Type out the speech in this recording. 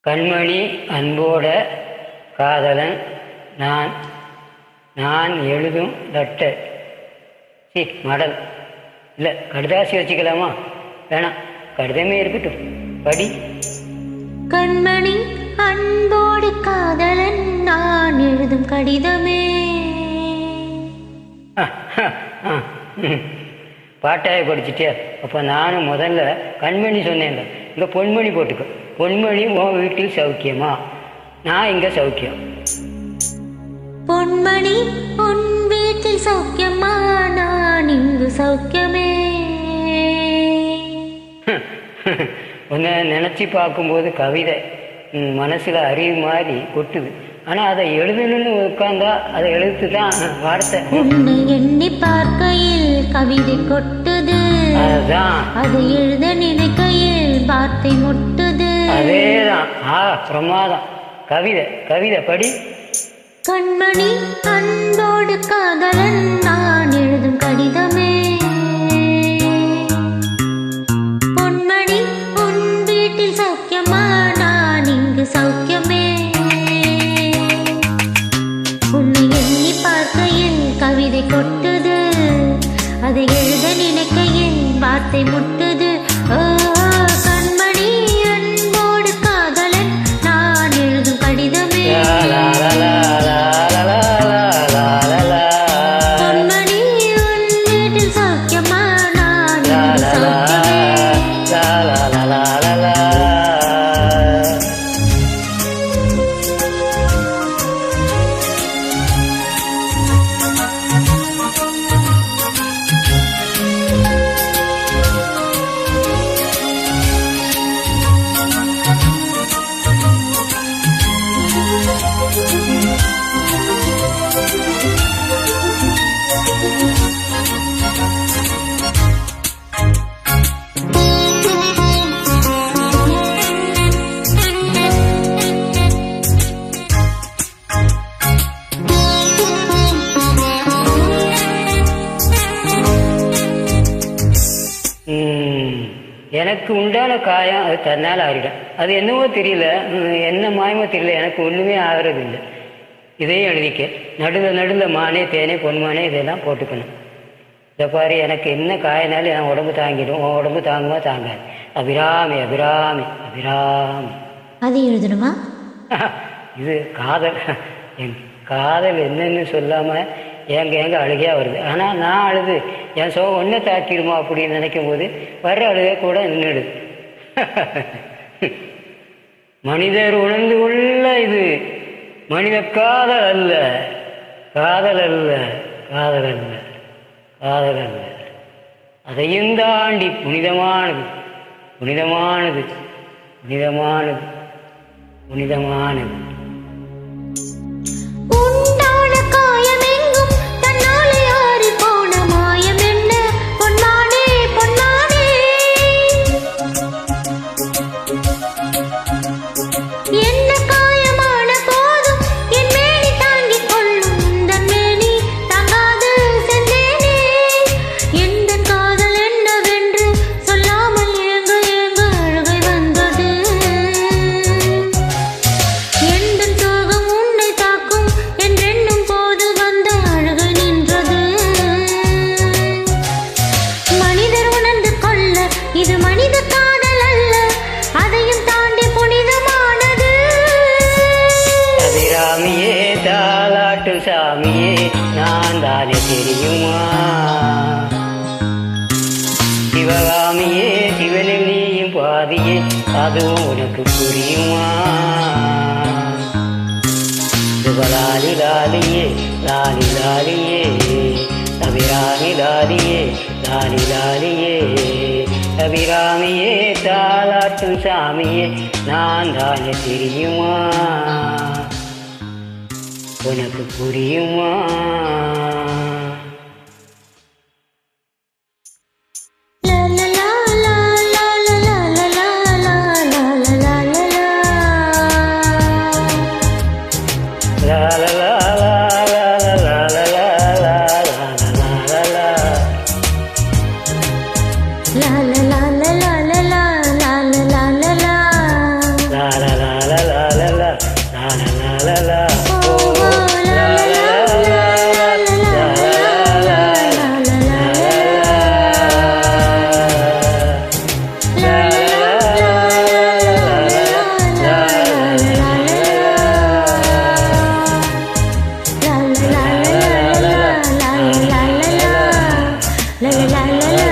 கண்மணி அன்போட காதலன் நான். நான் எழுதும் லெட்டர். மடல் இல்லை, கடுதாசி வச்சுக்கலாமா? வேணாம், கடிதமே இருக்கட்டும். படி. கண்மணி அன்போடு காதலன் நான் எழுதும் கடிதமே. பாட்டாய படிச்சுட்டியா? அப்போ நானும் முதல்ல கண்மணி சொன்னேன்ல, இங்கே பொன்மணி போட்டுக்கோ. பொன்மணி உன் வீட்டில் சௌக்கியமா? நான் இங்கே சௌக்கியம். பொன்மணி உன் வீட்டில் சௌக்கியமா? நான் இங்கு சௌக்கியமே. உன்னை நினச்சி பார்க்கும்போது கவிதை மனசில் அறிவு மாதிரி கொட்டுது. ஆனால் அதை எழுதணும்னு உட்காந்தா அதை எழுத்து தான் வார்த்தை. உன்னை எண்ணி பார்க்கையில் கவிதை கொட்டுது, அதுதான். அதை எழுத நினைக்கையில் வார்த்தை முட்டுது. அதேதான். பிரமாதம். கவிதை கவிதை படி. கண்மணி அன்போடு காதலன் நான் எழுதும் கடிதமே. பொன்மணி உன் வீட்டில் சௌக்கியமா? நான் இங்கு சௌக்கியமே. உன்னை எண்ணி பார்க்கையில் கவிதை கொட்டுது, அதை எழுத நினைக்கையில் வார்த்தை முட்டுது. கண்மணி அன்போடு காதலன் நான் எழுதும் கடிதமே. பொன்மணி உன் வீட்டில் சௌக்கியமா? நான் இங்கு சௌக்கியமே. எனக்கு உண்டான காயம் அது தன்னால் ஆறிடும். அது என்னவோ தெரியல, என்ன மாயமோ தெரியல, எனக்கு ஒன்றுமே ஆகிறது இல்லை. இதையும் எழுதிக்க. நடுவில் மானே தேனே பொன்மானே இதெல்லாம் போட்டுக்கணும். இதை பாரு, எனக்கு என்ன காயினாலும் என் உடம்பு தாங்கிடும். உன் உடம்பு தாங்குமா? தாங்காது. அபிராமி அபிராமி அபிராமி. அது எழுதணுமா? இது காதல். என் காதல் என்னன்னு சொல்லாமல் ஏங்க அழுகையாக வருது. ஆனால் நான் அழுது என் சோகம் ஒன்றை தாக்கிடுமா அப்படின்னு நினைக்கும் போது வர்ற அழுகை கூட நின்றுடுது. மனிதர் உணர்ந்து கொள்ள இது மனித காதல் அல்ல, காதல் அல்ல, காதல் அல்ல, காதல் அல்ல. அதையும் தாண்டி புனிதமானது, புனிதமானது, புனிதமானது, புனிதமானது. இது மனித காதல் அல்ல, அதையும் தாண்டி புனிதமானது. அபிராமியே தாலாட்டு சாமியே நான் தானே தெரியுமா? சிவகாமியே சிவனில் நீயும் பாதியே, அதுவும் உனக்கு புரியுமா? சிவலாலி லாலியே லாலி லாலியே, அபிராமி லாலியே லாலி லாலியே, அபிராமியே தாலாட்டும் சாமியே நான் தானே தெரியுமா? உனக்கு புரியுமா? la la la la la la la la la la la la la la லா லா லா